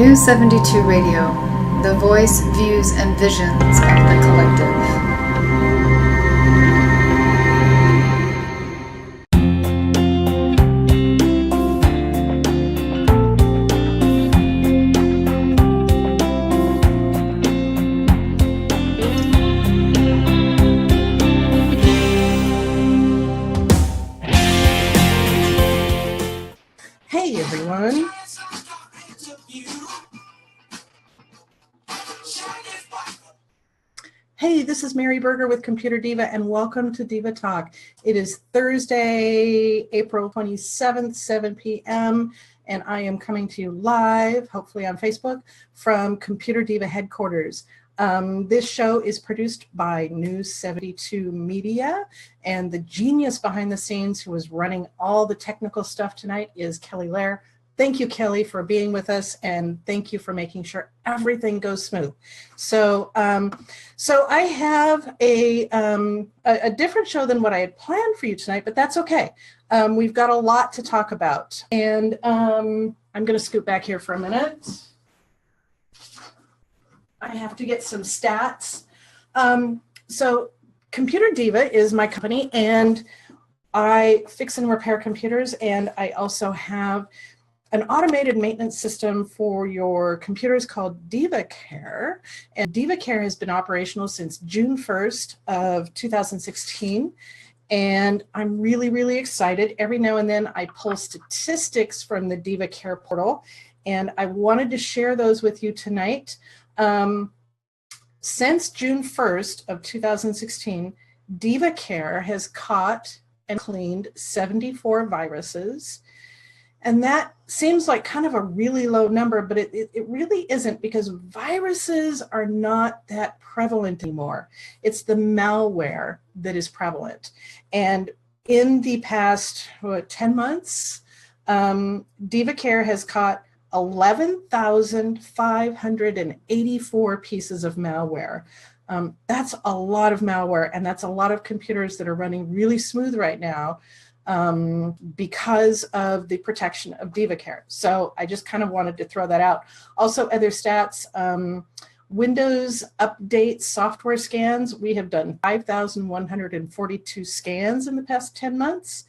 New 72 Radio, the voice, views, and visions of the collective. Hey everyone. Hey, this is Mary Burger with ComputerDiva, and welcome to Diva Talk. It is Thursday, April 27th, 7 p.m., and I am coming to you live, hopefully on Facebook, from ComputerDiva headquarters. This show is produced by News 72 Media, and the genius behind the scenes who is running all the technical stuff tonight is Kelly Lair. Thank you, Kelly, for being with us, and thank you for making sure everything goes smooth. So I have a different show than what I had planned for you tonight, but that's okay. We've got a lot to talk about, and I'm going to scoot back here for a minute. I have to get some stats. So ComputerDiva is my company, and I fix and repair computers, and I also have an automated maintenance system for your computers called Diva Care. And Diva Care has been operational since June 1st of 2016. And I'm really, really excited. Every now and then I pull statistics from the Diva Care portal, and I wanted to share those with you tonight. Since June 1st of 2016, Diva Care has caught and cleaned 74 viruses. And that seems like kind of a really low number, but it really isn't, because viruses are not that prevalent anymore. It's the malware that is prevalent. And in the past 10 months, Diva Care has caught 11,584 pieces of malware. That's a lot of malware, and that's a lot of computers that are running really smooth right now because of the protection of Diva Care. So I just kind of wanted to throw that out. Also, other stats, Windows update software scans, we have done 5,142 scans in the past 10 months.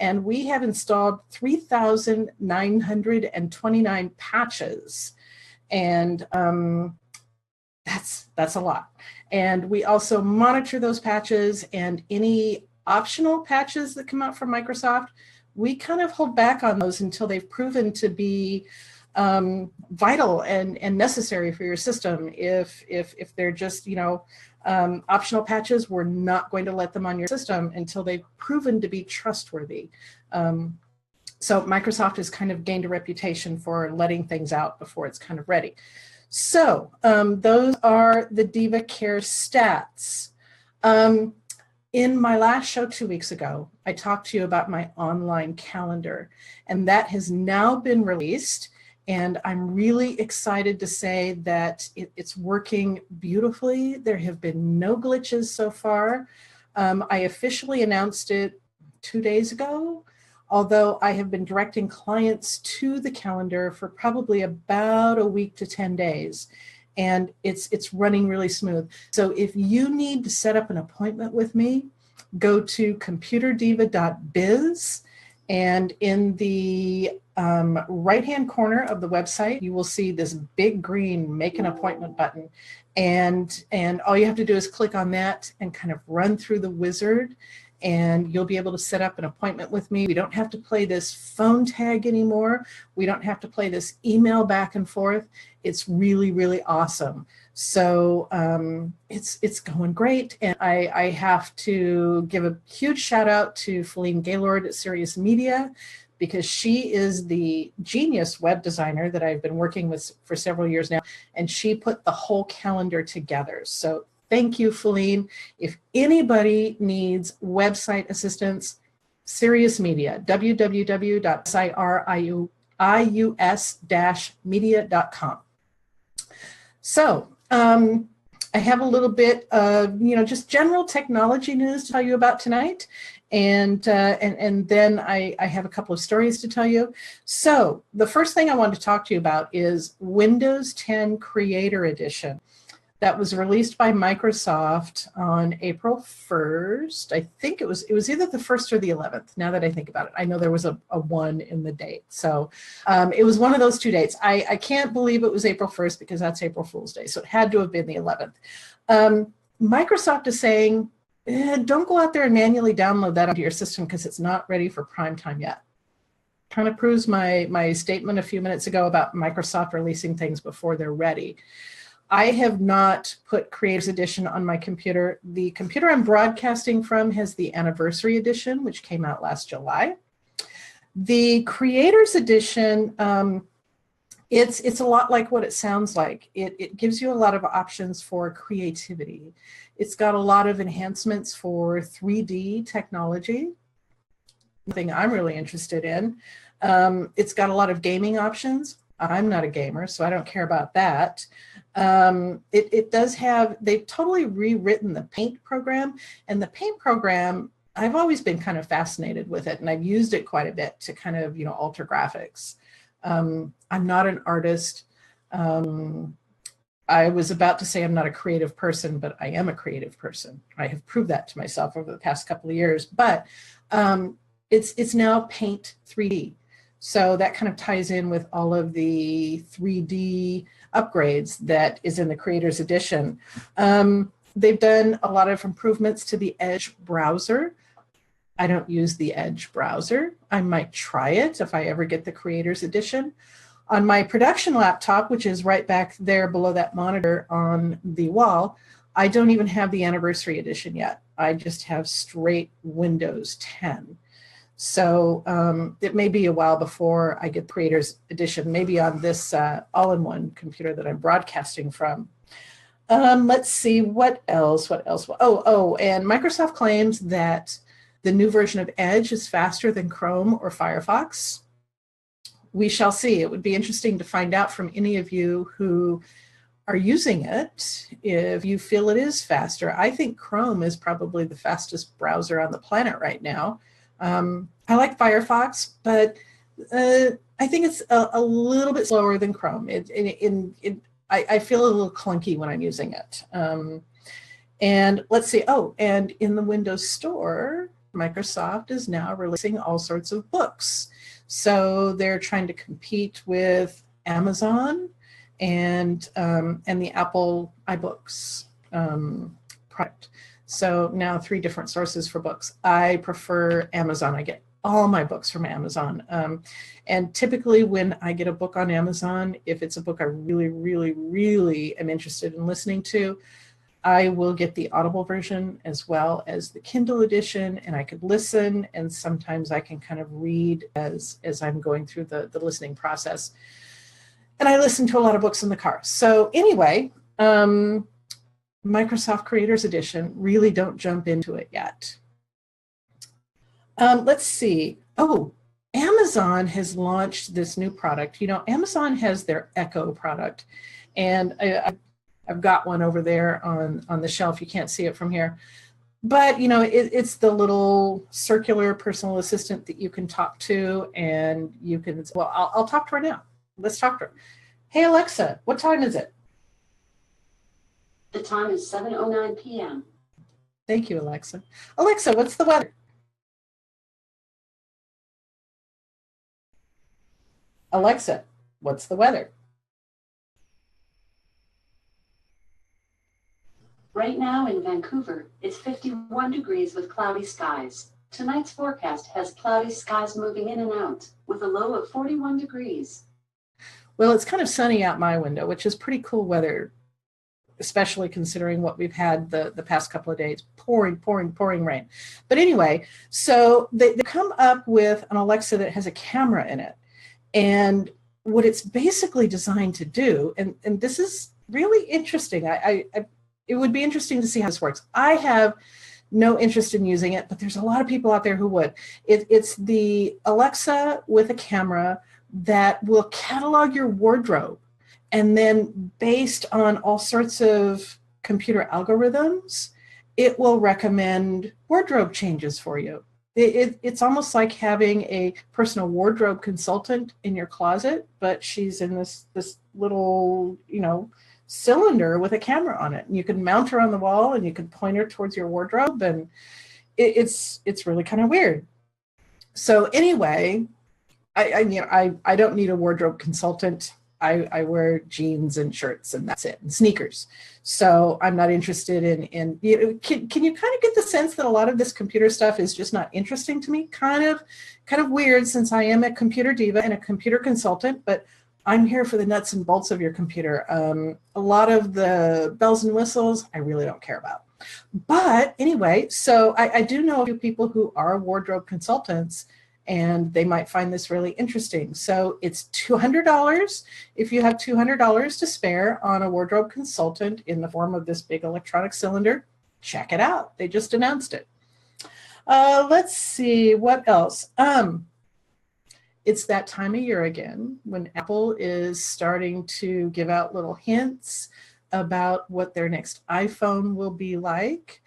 And we have installed 3,929 patches, and that's a lot. And we also monitor those patches, and any optional patches that come out from Microsoft, we kind of hold back on those until they've proven to be vital and necessary for your system. If they're just, optional patches, we're not going to let them on your system until they've proven to be trustworthy. So Microsoft has kind of gained a reputation for letting things out before it's kind of ready. So those are the Diva Care stats. In my last show 2 weeks ago, I talked to you about my online calendar, and that has now been released. And I'm really excited to say that it's working beautifully. There have been no glitches so far. I officially announced it 2 days ago, although I have been directing clients to the calendar for probably about a week to 10 days. And it's running really smooth. So if you need to set up an appointment with me, go to computerdiva.biz, and in the right-hand corner of the website, you will see this big green "Make an Appointment" button. And all you have to do is click on that and kind of run through the wizard, and you'll be able to set up an appointment with me. We don't have to play this phone tag anymore. We don't have to play this email back and forth. It's really, really awesome. So it's going great. And I have to give a huge shout out to Feline Gaylord at Sirius Media, because she is the genius web designer that I've been working with for several years now. And she put the whole calendar together. So thank you, Feline. If anybody needs website assistance, Sirius Media, www.sirius-media.com. So I have a little bit of, just general technology news to tell you about tonight. And then I have a couple of stories to tell you. So the first thing I wanted to talk to you about is Windows 10 Creator Edition. That was released by Microsoft on April 1st. I think it was either the 1st or the 11th, now that I think about it. I know there was a 1 in the date. So it was one of those 2 dates. I can't believe it was April 1st because that's April Fool's Day. So it had to have been the 11th. Microsoft is saying, don't go out there and manually download that onto your system because it's not ready for prime time yet. Kind of proves my statement a few minutes ago about Microsoft releasing things before they're ready. I have not put Creators Edition on my computer. The computer I'm broadcasting from has the Anniversary Edition, which came out last July. The Creators Edition, it's a lot like what it sounds like. It gives you a lot of options for creativity. It's got a lot of enhancements for 3D technology, something I'm really interested in. It's got a lot of gaming options. I'm not a gamer, so I don't care about that. It does have, they've totally rewritten the Paint program, and the Paint program, I've always been kind of fascinated with it, and I've used it quite a bit to kind of, alter graphics. I'm not an artist. I was about to say I'm not a creative person, but I am a creative person. I have proved that to myself over the past couple of years, but it's now Paint 3D. So that kind of ties in with all of the 3D upgrades that is in the Creators Edition. They've done a lot of improvements to the Edge browser. I don't use the Edge browser. I might try it if I ever get the Creators Edition. On my production laptop, which is right back there below that monitor on the wall, I don't even have the Anniversary Edition yet. I just have straight Windows 10. So it may be a while before I get Creators Edition, maybe on this all-in-one computer that I'm broadcasting from. Let's see, what else? Oh, and Microsoft claims that the new version of Edge is faster than Chrome or Firefox. We shall see. It would be interesting to find out from any of you who are using it if you feel it is faster. I think Chrome is probably the fastest browser on the planet right now. I like Firefox, but I think it's a little bit slower than Chrome. I feel a little clunky when I'm using it. And let's see, and in the Windows Store, Microsoft is now releasing all sorts of books. So they're trying to compete with Amazon and the Apple iBooks product. So now 3 different sources for books. I prefer Amazon. I get all my books from Amazon. And typically when I get a book on Amazon, if it's a book I really, really, really am interested in listening to, I will get the Audible version as well as the Kindle edition, and I could listen, and sometimes I can kind of read as I'm going through the listening process. And I listen to a lot of books in the car. So anyway, Microsoft Creators Edition, really don't jump into it yet. Let's see. Amazon has launched this new product. Amazon has their Echo product, and I've got one over there on the shelf. You can't see it from here. But, it's the little circular personal assistant that you can talk to, and you can, well, I'll talk to her now. Let's talk to her. Hey, Alexa, what time is it? The time is 7:09 p.m. Thank you, Alexa. Alexa, what's the weather? Alexa, what's the weather? Right now in Vancouver, it's 51 degrees with cloudy skies. Tonight's forecast has cloudy skies moving in and out, with a low of 41 degrees. Well, it's kind of sunny out my window, which is pretty cool weather, especially considering what we've had the past couple of days, pouring rain. But anyway, so they come up with an Alexa that has a camera in it. And what it's basically designed to do, and this is really interesting. It would be interesting to see how this works. I have no interest in using it, but there's a lot of people out there who would. It's the Alexa with a camera that will catalog your wardrobe. And then based on all sorts of computer algorithms, it will recommend wardrobe changes for you. It's almost like having a personal wardrobe consultant in your closet, but she's in this little, cylinder with a camera on it. And you can mount her on the wall and you can point her towards your wardrobe, and it's really kind of weird. So anyway, I don't need a wardrobe consultant. I wear jeans and shirts and that's it, and sneakers. So I'm not interested in can you kind of get the sense that a lot of this computer stuff is just not interesting to me? Kind of weird, since I am a computer diva and a computer consultant, but I'm here for the nuts and bolts of your computer. A lot of the bells and whistles, I really don't care about. But anyway, so I do know a few people who are wardrobe consultants, and they might find this really interesting. So it's $200 if you have $200 to spare on a wardrobe consultant in the form of this big electronic cylinder. Check it out. They just announced it. Let's see, what else? It's that time of year again when Apple is starting to give out little hints about what their next iPhone will be like.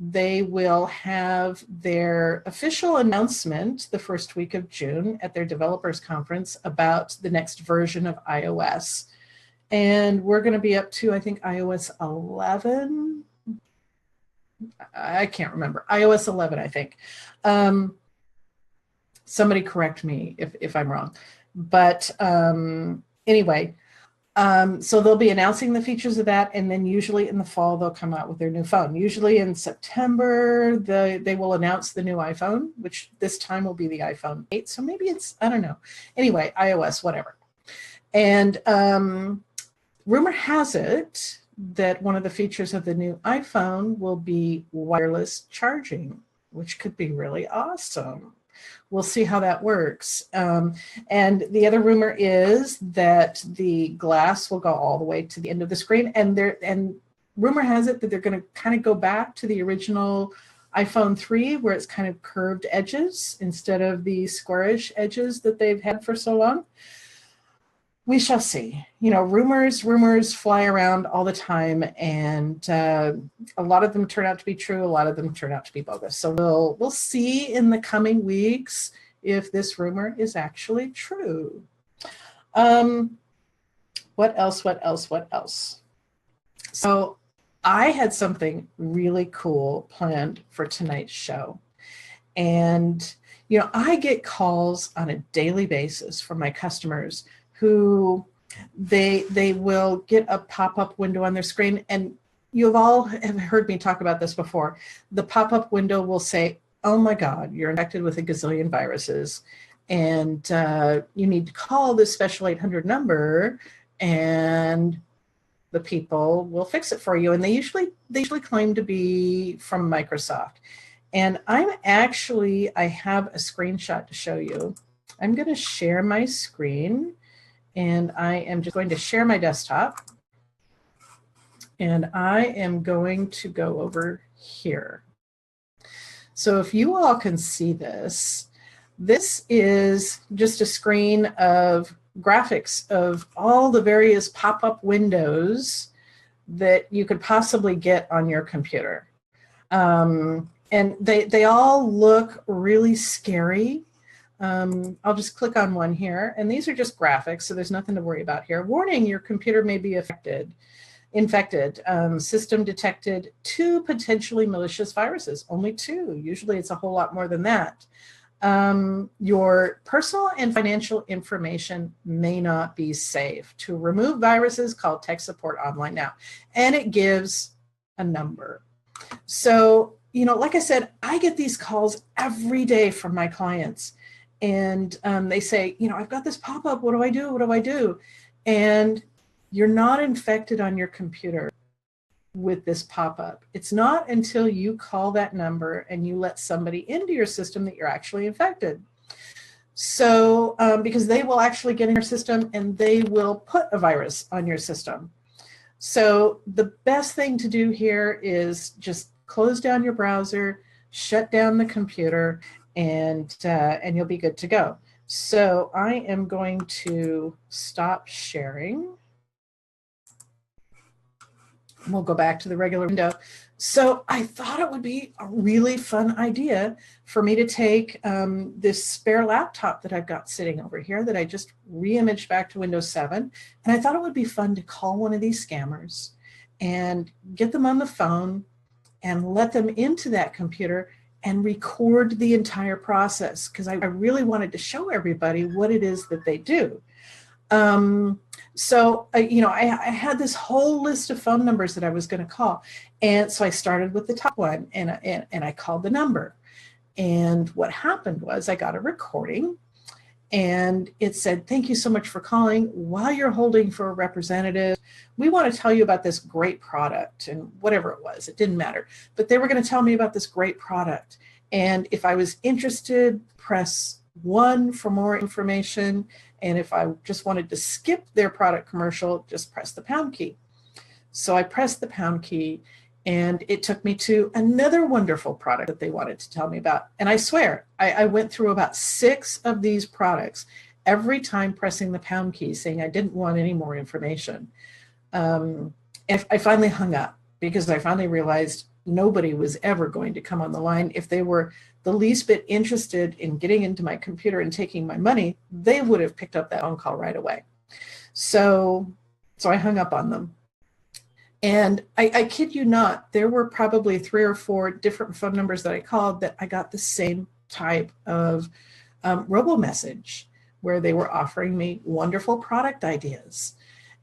They will have their official announcement the first week of June at their developers conference about the next version of iOS. And we're going to be up to, I think, iOS 11. I can't remember. iOS 11, I think. Somebody correct me if I'm wrong. But anyway, so they'll be announcing the features of that, and then usually in the fall they'll come out with their new phone. Usually in September they will announce the new iPhone, which this time will be the iPhone 8. So maybe it's, I don't know. Anyway, iOS, whatever. And rumor has it that one of the features of the new iPhone will be wireless charging, which could be really awesome. We'll see how that works. And the other rumor is that the glass will go all the way to the end of the screen. And rumor has it that they're going to kind of go back to the original iPhone 3, where it's kind of curved edges instead of the squarish edges that they've had for so long. We shall see. Rumors fly around all the time, and a lot of them turn out to be true. A lot of them turn out to be bogus. So we'll see in the coming weeks if this rumor is actually true. What else? So I had something really cool planned for tonight's show. And, I get calls on a daily basis from my customers who they will get a pop-up window on their screen. And you've all have heard me talk about this before. The pop-up window will say, oh my God, you're infected with a gazillion viruses, and you need to call this special 800 number, and the people will fix it for you. And they usually claim to be from Microsoft. And I have a screenshot to show you. I'm going to share my screen. And I am just going to share my desktop, and I am going to go over here. So if you all can see this, this is just a screen of graphics of all the various pop-up windows that you could possibly get on your computer. And they all look really scary. I'll just click on one here, and these are just graphics, so there's nothing to worry about here. Warning, your computer may be infected. System detected 2 potentially malicious viruses, only 2. Usually it's a whole lot more than that. Your personal and financial information may not be safe. To remove viruses, call tech support online now. And it gives a number. So, like I said, I get these calls every day from my clients. And they say, I've got this pop-up. What do I do? What do I do? And you're not infected on your computer with this pop-up. It's not until you call that number and you let somebody into your system that you're actually infected. So, because they will actually get in your system and they will put a virus on your system. So the best thing to do here is just close down your browser, shut down the computer, and you'll be good to go. So I am going to stop sharing. We'll go back to the regular window. So I thought it would be a really fun idea for me to take this spare laptop that I've got sitting over here that I just re-imaged back to Windows 7. And I thought it would be fun to call one of these scammers and get them on the phone and let them into that computer and record the entire process, because I really wanted to show everybody what it is that they do. So I had this whole list of phone numbers that I was going to call. And so I started with the top one, and I called the number. And what happened was I got a recording, and it said, "Thank you so much for calling. While you're holding for a representative, we want to tell you about this great product," and whatever it was, it didn't matter. But they were going to tell me about this great product. And if I was interested, press 1 for more information. And if I just wanted to skip their product commercial, just press the pound key. So I pressed the pound key, and it took me to another wonderful product that they wanted to tell me about. And I swear, I went through about 6 of these products, every time pressing the pound key, saying I didn't want any more information. And I finally hung up, because I finally realized nobody was ever going to come on the line. If they were the least bit interested in getting into my computer and taking my money, they would have picked up that phone call right away. So I hung up on them. And I kid you not, there were probably 3 or 4 different phone numbers that I called that I got the same type of robo-message, where they were offering me wonderful product ideas.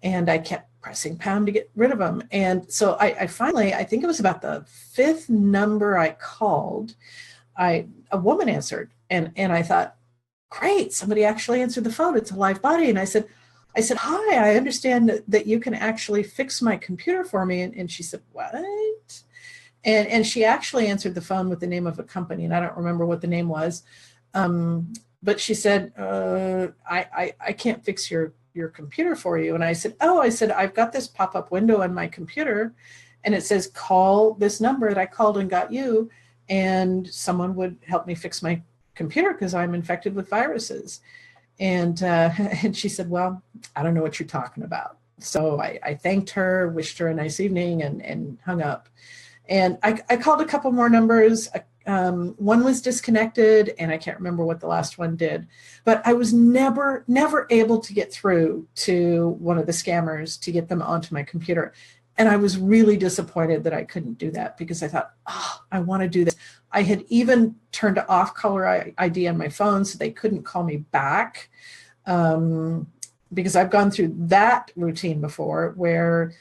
And I kept pressing pound to get rid of them. And so I finally, I think it was about the 5th number I called, a woman answered. And I thought, great, somebody actually answered the phone. It's a live body. And I said, "Hi, I understand that you can actually fix my computer for me." And she said, "What?" And she actually answered the phone with the name of a company, and I don't remember what the name was. But she said, I can't fix your computer for you. And I said, I've got this pop-up window on my computer, and it says, call this number that I called and got you, and someone would help me fix my computer because I'm infected with viruses. And she said, "Well, I don't know what you're talking about." So I thanked her, wished her a nice evening, and hung up. And I called a couple more numbers. One was disconnected, and I can't remember what the last one did. But I was never able to get through to one of the scammers to get them onto my computer. And I was really disappointed that I couldn't do that, because I thought, I want to do this. I had even turned off caller ID on my phone so they couldn't call me back, because I've gone through that routine before where,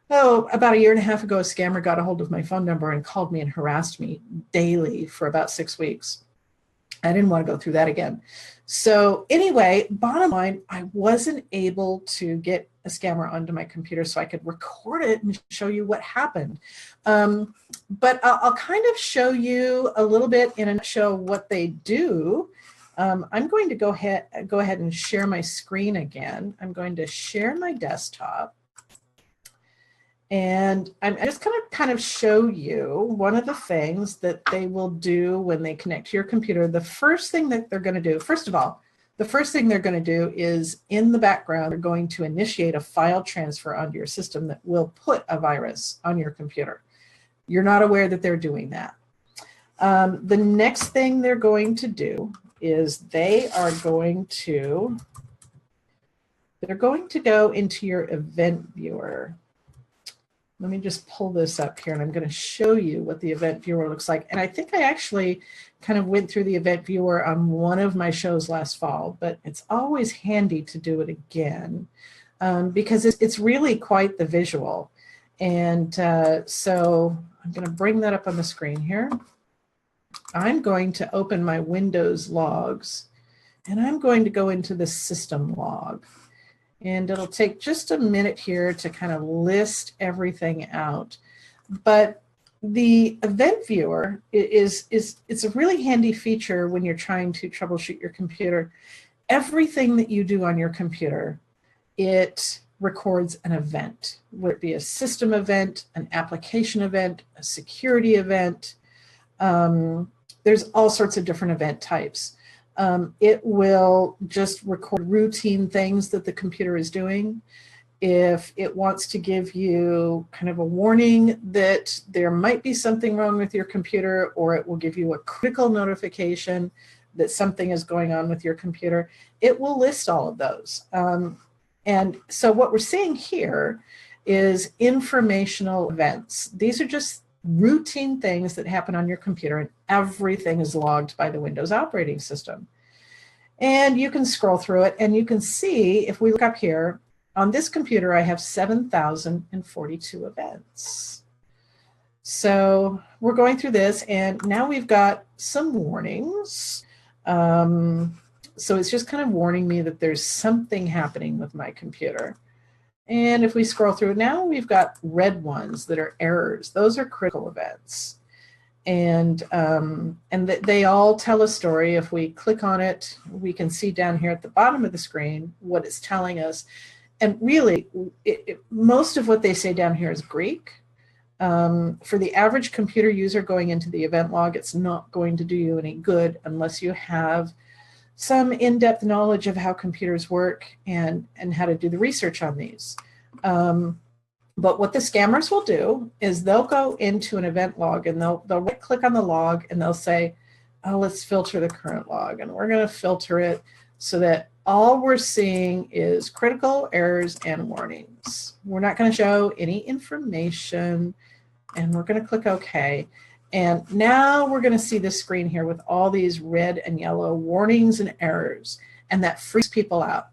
about a year and a half ago, a scammer got a hold of my phone number and called me and harassed me daily for about 6 weeks. I didn't want to go through that again. So anyway, bottom line, I wasn't able to get a scammer onto my computer so I could record it and show you what happened. But I'll kind of show you a little bit in a nutshell what they do. I'm going to go ahead and share my screen again. I'm going to share my desktop. And I'm just going to kind of show you one of the things that they will do when they connect to your computer. The first thing that they're going to do, first of all, the first thing they're going to do is, in the background, they're going to initiate a file transfer onto your system that will put a virus on your computer. You're not aware that they're doing that. The next thing they're going to do is they're going to go into your event viewer. Let me just pull this up here, and I'm going to show you what the event viewer looks like. And I think I actually kind of went through the event viewer on one of my shows last fall, but it's always handy to do it again, because it's really quite the visual. And so I'm going to bring that up on the screen here. I'm going to open my Windows logs, and I'm going to go into the system log. And it'll take just a minute here to kind of list everything out. But the event viewer it's a really handy feature when you're trying to troubleshoot your computer. Everything that you do on your computer, it records an event, whether it be a system event, an application event, a security event. There's all sorts of different event types. It will just record routine things that the computer is doing. if it wants to give you kind of a warning that there might be something wrong with your computer, or it will give you a critical notification that something is going on with your computer, it will list all of those. And so what we're seeing here is informational events. These are just routine things that happen on your computer, and everything is logged by the Windows operating system. And you can scroll through it, and you can see, if we look up here, on this computer, I have 7,042 events. So we're going through this, and now we've got some warnings. So it's just kind of warning me that there's something happening with my computer. And if we scroll through it now, we've got red ones that are errors. Those are critical events. And they all tell a story. If we click on it, we can see down here at the bottom of the screen what it's telling us. And really, most of what they say down here is Greek. For the average computer user going into the event log, it's not going to do you any good unless you have some in-depth knowledge of how computers work and how to do the research on these. But what the scammers will do is they'll go into an event log, and they'll right click on the log, and they'll say, oh, let's filter the current log. And we're going to filter it so that all we're seeing is critical errors and warnings. We're not going to show any information, and we're going to click OK. And now we're going to see this screen here with all these red and yellow warnings and errors, and that freaks people out.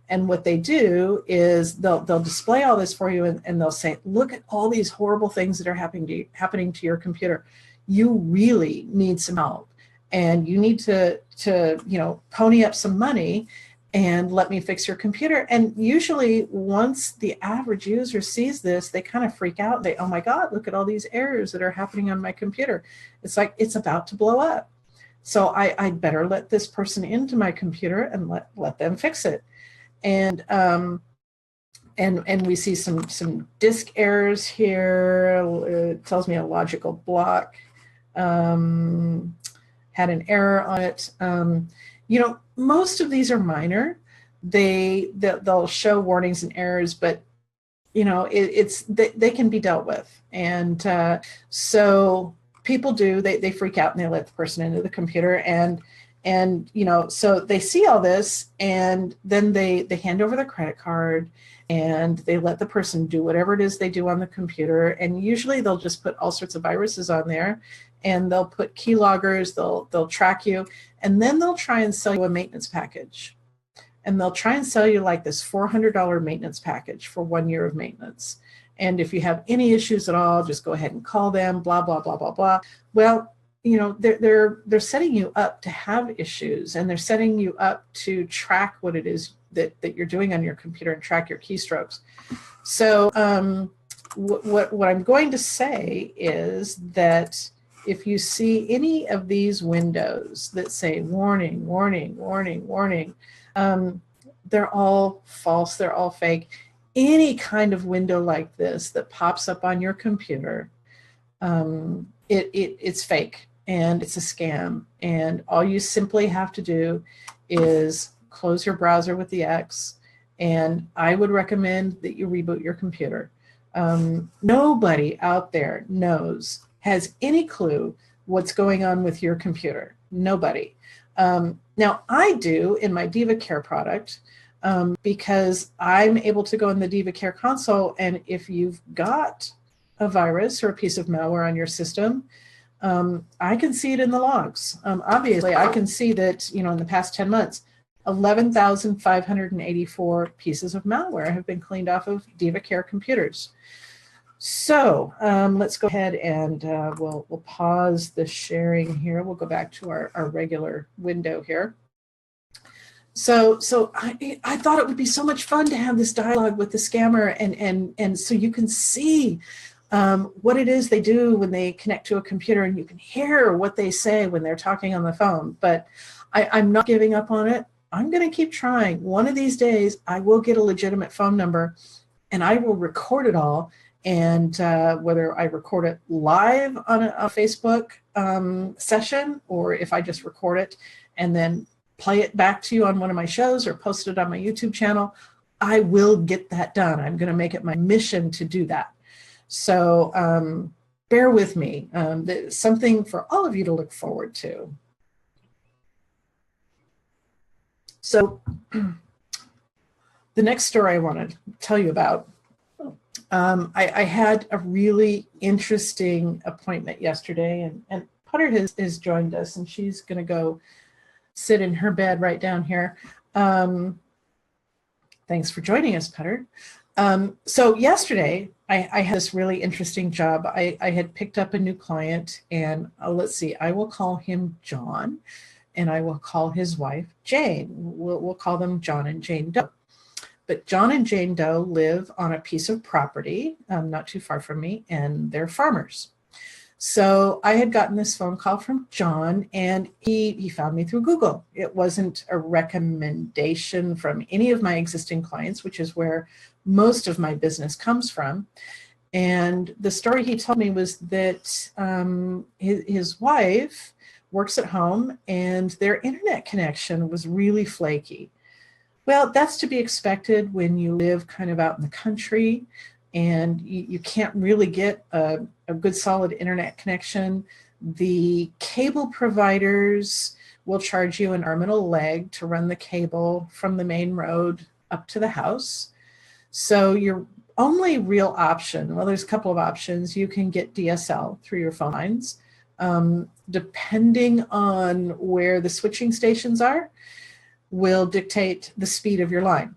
And what they do is they'll display all this for you, and they'll say, look at all these horrible things that are happening to your computer. You really need some help, and you need to pony up some money and let me fix your computer. And usually once the average user sees this, they kind of freak out. They, oh my God, look at all these errors that are happening on my computer. It's like it's about to blow up. So I'd better let this person into my computer and let them fix it. And we see some disk errors here. It tells me a logical block had an error on it. Most of these are minor. They'll show warnings and errors, but they can be dealt with. And so people they freak out and they let the person into the computer, and so they see all this, and then they hand over their credit card, and they let the person do whatever it is they do on the computer. And usually they'll just put all sorts of viruses on there, and they'll put keyloggers, they'll track you, and then they'll try and sell you a maintenance package. And they'll try and sell you like this $400 maintenance package for 1 year of maintenance. And if you have any issues at all, just go ahead and call them, blah, blah, blah, blah, blah. Well, they're setting you up to have issues, and they're setting you up to track what it is that you're doing on your computer and track your keystrokes. So what I'm going to say is that if you see any of these windows that say warning, warning, warning, warning, they're all false, they're all fake. Any kind of window like this that pops up on your computer, it's fake. And it's a scam. And all you simply have to do is close your browser with the X, and I would recommend that you reboot your computer. Nobody out there has any clue what's going on with your computer. Nobody. Now, I do in my Diva Care product, because I'm able to go in the Diva Care console, and if you've got a virus or a piece of malware on your system, I can see it in the logs. Obviously, I can see that, in the past 10 months, 11,584 pieces of malware have been cleaned off of Diva Care computers. So let's go ahead and we'll pause the sharing here. We'll go back to our regular window here. So I thought it would be so much fun to have this dialogue with the scammer, and so you can see what it is they do when they connect to a computer, and you can hear what they say when they're talking on the phone. But I'm not giving up on it. I'm going to keep trying. One of these days, I will get a legitimate phone number, and I will record it all. And whether I record it live on a Facebook session, or if I just record it and then play it back to you on one of my shows or post it on my YouTube channel, I will get that done. I'm going to make it my mission to do that. So bear with me. Something for all of you to look forward to. So the next story I want to tell you about, I had a really interesting appointment yesterday, and Putter has joined us, and she's going to go sit in her bed right down here. Thanks for joining us, Putter. So yesterday, I had this really interesting job. I had picked up a new client, and let's see, I will call him John, and I will call his wife Jane. We'll call them John and Jane Doe. But John and Jane Doe live on a piece of property not too far from me, and they're farmers. So I had gotten this phone call from John, and he found me through Google. It wasn't a recommendation from any of my existing clients, which is where most of my business comes from. And the story he told me was that his wife works at home, and their internet connection was really flaky. Well, that's to be expected when you live kind of out in the country and you can't really get a good solid internet connection. The cable providers will charge you an arm and a leg to run the cable from the main road up to the house. So your only real option, well, there's a couple of options. You can get DSL through your phone lines. Depending on where the switching stations are, will dictate the speed of your line.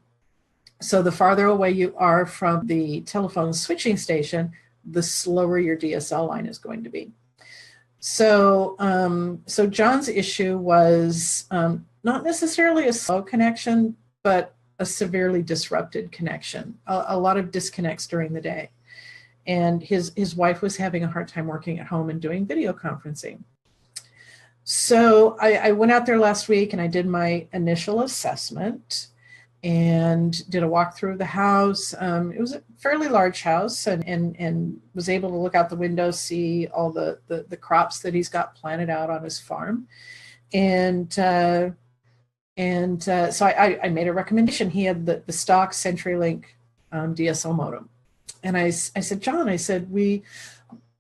So the farther away you are from the telephone switching station, the slower your DSL line is going to be. So, so John's issue was not necessarily a slow connection, but a severely disrupted connection, a lot of disconnects during the day. And his wife was having a hard time working at home and doing video conferencing. So I went out there last week and I did my initial assessment and did a walkthrough of the house. It was a fairly large house, and was able to look out the window, see all the crops that he's got planted out on his farm. And so I made a recommendation. He had the stock CenturyLink DSL modem. And I said, John, I said, we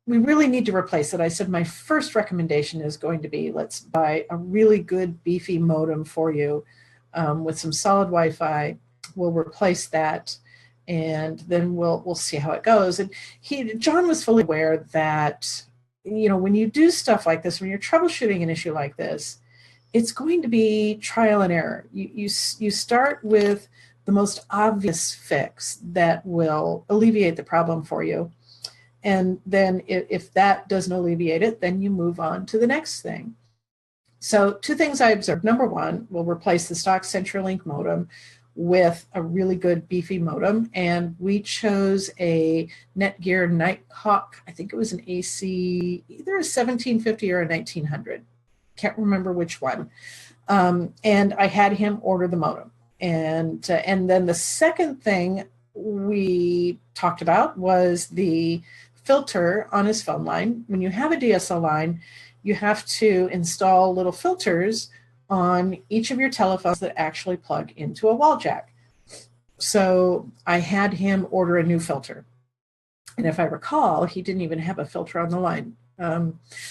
really need to replace it. I said, my first recommendation is going to be, let's buy a really good beefy modem for you with some solid Wi-Fi. We'll replace that, and then we'll see how it goes. And John was fully aware that, you know, when you do stuff like this, when you're troubleshooting an issue like this, it's going to be trial and error. You start with the most obvious fix that will alleviate the problem for you. And then if that doesn't alleviate it, then you move on to the next thing. So two things I observed. Number one, we'll replace the stock CenturyLink modem with a really good beefy modem. And we chose a Netgear Nighthawk. I think it was an AC, either a 1750 or a 1900. Can't remember which one. And I had him order the modem. And then the second thing we talked about was the filter on his phone line. When you have a DSL line, you have to install little filters on each of your telephones that actually plug into a wall jack. So I had him order a new filter. And if I recall, he didn't even have a filter on the line.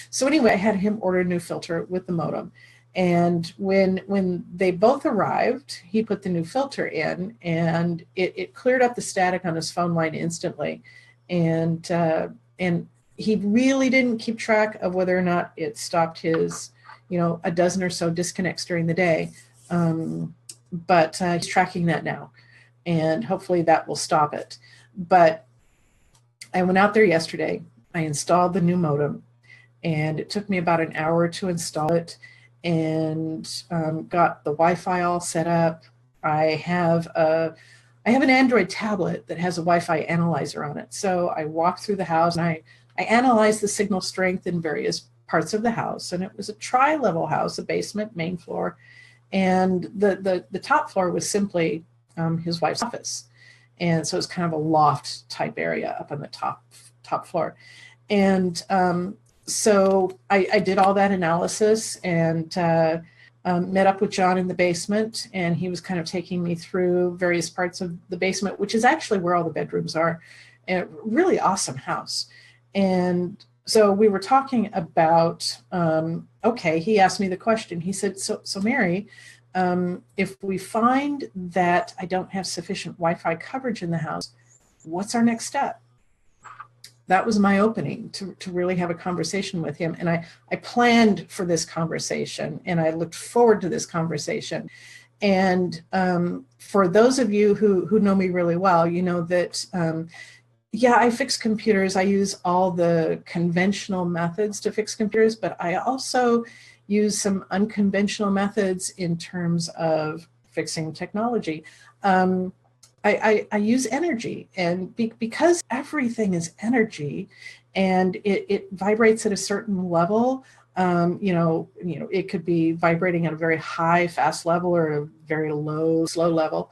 So anyway, I had him order a new filter with the modem. And when they both arrived, he put the new filter in, and it cleared up the static on his phone line instantly. And he really didn't keep track of whether or not it stopped his, a dozen or so disconnects during the day. But he's tracking that now, and hopefully that will stop it. But I went out there yesterday, I installed the new modem, and it took me about an hour to install it, and got the Wi-Fi all set up. I have an Android tablet that has a Wi-Fi analyzer on it. So I walked through the house and I analyzed the signal strength in various parts of the house. And it was a tri-level house, a basement, main floor. And the top floor was simply his wife's office. And so it's kind of a loft type area up on the top floor. And so I did all that analysis, and met up with John in the basement, and he was kind of taking me through various parts of the basement, which is actually where all the bedrooms are. A really awesome house. And so we were talking about, okay, he asked me the question. He said, so Mary, if we find that I don't have sufficient Wi-Fi coverage in the house, what's our next step? That was my opening to really have a conversation with him. And I planned for this conversation, and I looked forward to this conversation. And for those of you who know me really well, you know that, yeah, I fix computers. I use all the conventional methods to fix computers, but I also use some unconventional methods in terms of fixing technology. I use energy, and because everything is energy, and it vibrates at a certain level. It could be vibrating at a very high, fast level, or a very low, slow level.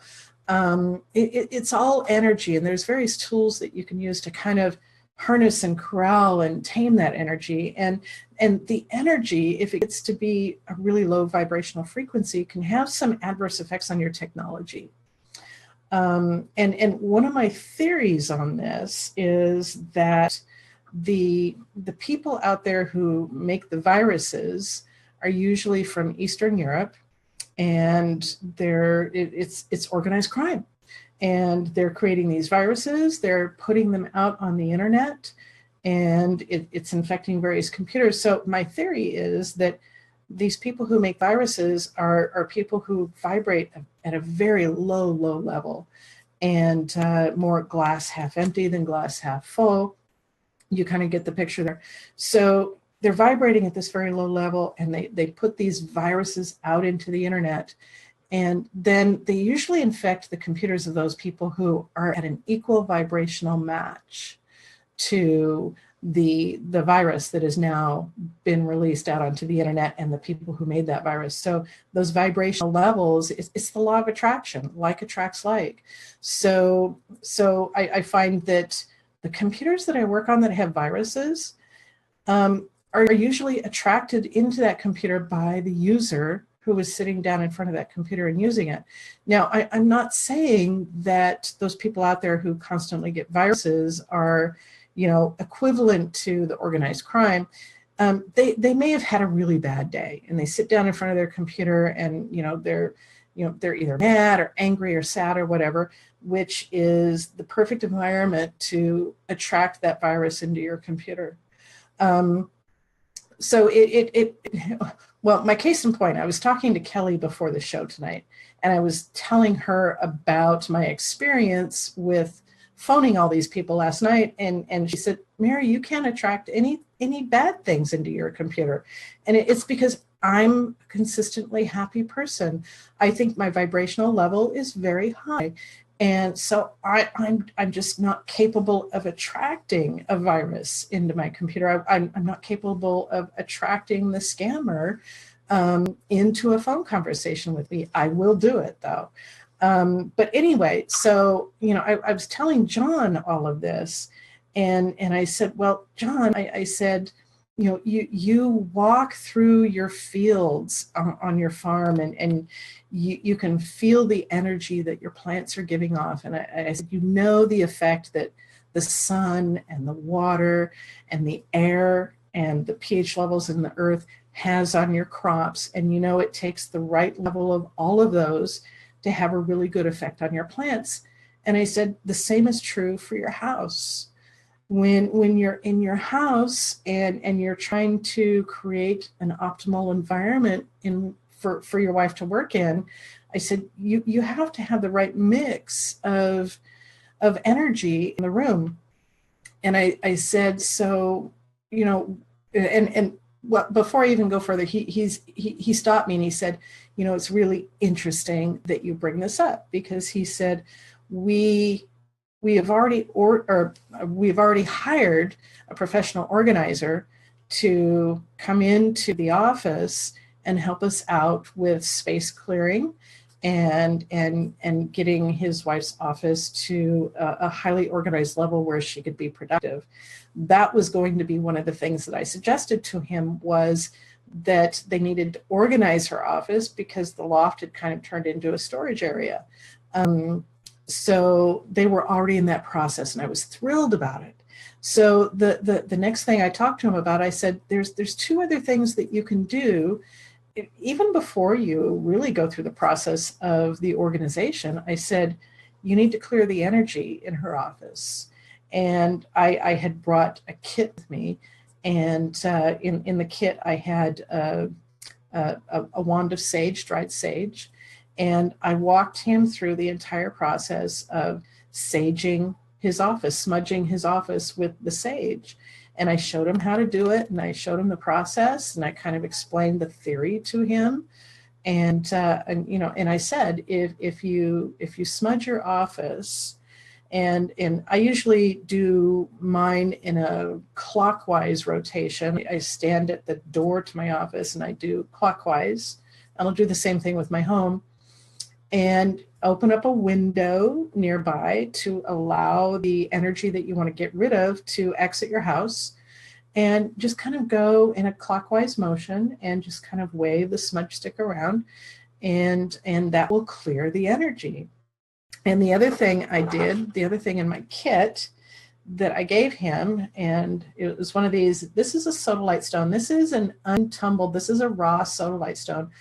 It's all energy, and there's various tools that you can use to kind of harness and corral and tame that energy. And the energy, if it gets to be a really low vibrational frequency, can have some adverse effects on your technology. And one of my theories on this is that the people out there who make the viruses are usually from Eastern Europe, and it's organized crime. And they're creating these viruses, they're putting them out on the internet, and it's infecting various computers. So my theory is that these people who make viruses are people who vibrate at a very low level, and more glass half empty than glass half full. You kind of get the picture there. So they're vibrating at this very low level, and they put these viruses out into the internet, and then they usually infect the computers of those people who are at an equal vibrational match to the virus that has now been released out onto the internet and the people who made that virus. So those vibrational levels, it's the law of attraction, like attracts like. So I find that the computers that I work on that have viruses are usually attracted into that computer by the user who is sitting down in front of that computer and using it. Now, I'm not saying that those people out there who constantly get viruses are, equivalent to the organized crime. They may have had a really bad day, and they sit down in front of their computer, and they're either mad or angry or sad or whatever, which is the perfect environment to attract that virus into your computer. So well, my case in point, I was talking to Kelly before the show tonight, and I was telling her about my experience with phoning all these people last night, and she said, Mary, you can't attract any bad things into your computer. And it's because I'm a consistently happy person. I think my vibrational level is very high. And so I'm just not capable of attracting a virus into my computer. I'm not capable of attracting the scammer into a phone conversation with me. I will do it though. But anyway, so, I was telling John all of this, and I said, well, John, I said, you walk through your fields on your farm, and you can feel the energy that your plants are giving off. And I said, the effect that the sun and the water and the air and the pH levels in the earth has on your crops. And it takes the right level of all of those to have a really good effect on your plants. And I said, the same is true for your house. When you're in your house and you're trying to create an optimal environment for your wife to work in, I said, you have to have the right mix of energy in the room. And I said, so, well, before I even go further, he stopped me and he said, it's really interesting that you bring this up, because he said, we have already hired a professional organizer to come into the office and help us out with space clearing and getting his wife's office to a highly organized level where she could be productive. That was going to be one of the things that I suggested to him, was that they needed to organize her office because the loft had kind of turned into a storage area. So they were already in that process, and I was thrilled about it. So the next thing I talked to him about, I said, there's two other things that you can do even before you really go through the process of the organization. I said, you need to clear the energy in her office. And I had brought a kit with me, and in the kit I had a wand of sage, dried sage, and I walked him through the entire process of saging his office, smudging his office with the sage. And I showed him how to do it, and I showed him the process, and I kind of explained the theory to him. And I said, if you smudge your office, and I usually do mine in a clockwise rotation. I stand at the door to my office and I do clockwise. And I'll do the same thing with my home, and open up a window nearby to allow the energy that you want to get rid of to exit your house, and just kind of go in a clockwise motion and just kind of wave the smudge stick around, and that will clear the energy. And the other thing in my kit that I gave him, and it was one of these, this is a sodalite stone. This is an untumbled, this is a raw sodalite stone.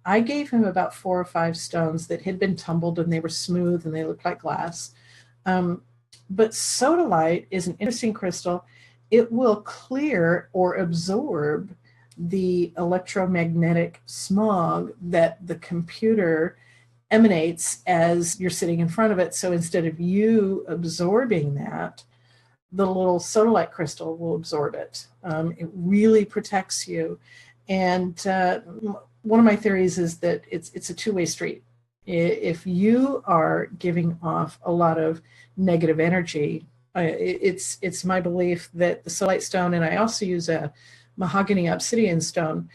I gave him about 4 or 5 stones that had been tumbled, and they were smooth and they looked like glass. But sodalite is an interesting crystal. It will clear or absorb the electromagnetic smog that the computer emanates as you're sitting in front of it. So instead of you absorbing that, the little sodalite crystal will absorb it. It really protects you. And one of my theories is that it's a two-way street. If you are giving off a lot of negative energy, it's my belief that the sodalite stone, and I also use a mahogany obsidian stone,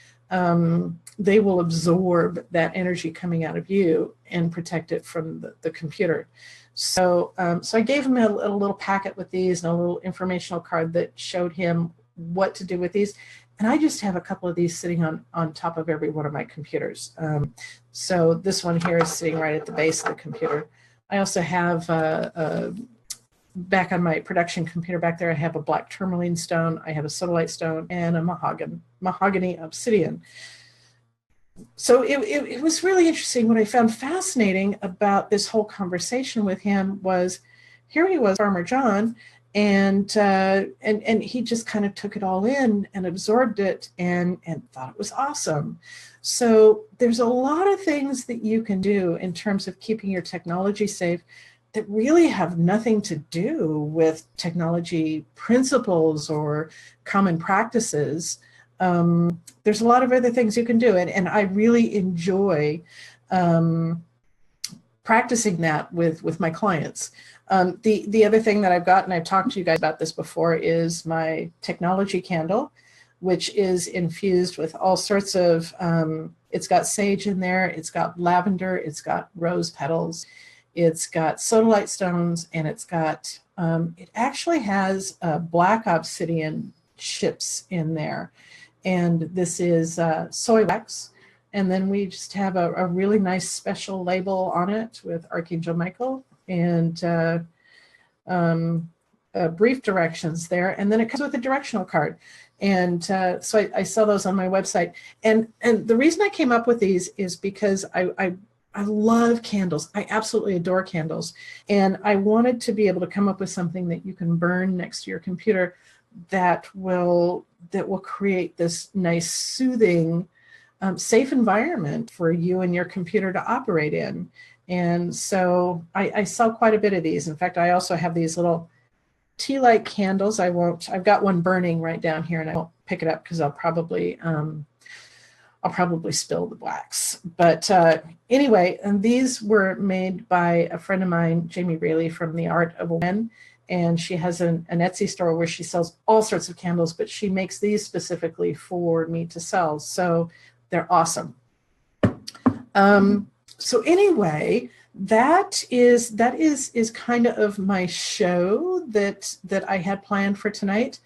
they will absorb that energy coming out of you and protect it from the computer. So I gave him a little packet with these and a little informational card that showed him what to do with these. And I just have a couple of these sitting on top of every one of my computers. So this one here is sitting right at the base of the computer. I also have back on my production computer back there, I have a black tourmaline stone, I have a sodalite stone, and a mahogany obsidian. So it was really interesting. What I found fascinating about this whole conversation with him was, here he was, Farmer John, and he just kind of took it all in and absorbed it and thought it was awesome. So there's a lot of things that you can do in terms of keeping your technology safe that really have nothing to do with technology principles or common practices. There's a lot of other things you can do, and I really enjoy practicing that with my clients. The other thing that I've got, and I've talked to you guys about this before, is my technology candle, which is infused with all sorts of, it's got sage in there, it's got lavender, it's got rose petals, it's got sodalite stones, and it's got, it actually has black obsidian chips in there. And this is soy wax. And then we just have a really nice special label on it with Archangel Michael and brief directions there. And then it comes with a directional card. And so I sell those on my website. And the reason I came up with these is because I love candles. I absolutely adore candles. And I wanted to be able to come up with something that you can burn next to your computer that will create this nice, soothing, safe environment for you and your computer to operate in. And so I sell quite a bit of these. In fact, I also have these little tea-light candles. I've got one burning right down here, and I won't pick it up because I'll probably spill the wax. But anyway, and these were made by a friend of mine, Jamie Rayleigh from The Art of When, and she has an Etsy store where she sells all sorts of candles, but she makes these specifically for me to sell. So they're awesome. So anyway, that is kind of my show that I had planned for tonight.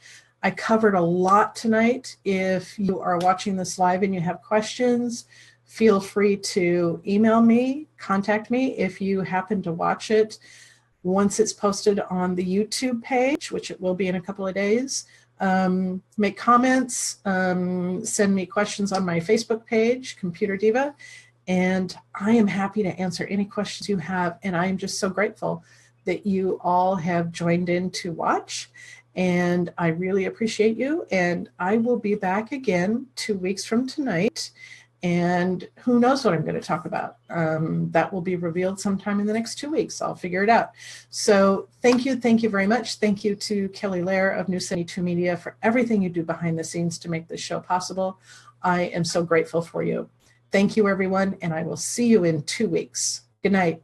I covered a lot tonight. If you are watching this live and you have questions, feel free to email me, contact me if you happen to watch it once it's posted on the YouTube page, which it will be in a couple of days. Make comments, send me questions on my Facebook page, ComputerDiva, and I am happy to answer any questions you have. And I am just so grateful that you all have joined in to watch. And I really appreciate you. And I will be back again 2 weeks from tonight. And who knows what I'm going to talk about. That will be revealed sometime in the next 2 weeks. I'll figure it out. So thank you very much. Thank you to Kelly Lair of New 72 Media for everything you do behind the scenes to make this show possible. I am so grateful for you. Thank you, everyone, and I will see you in 2 weeks. Good night.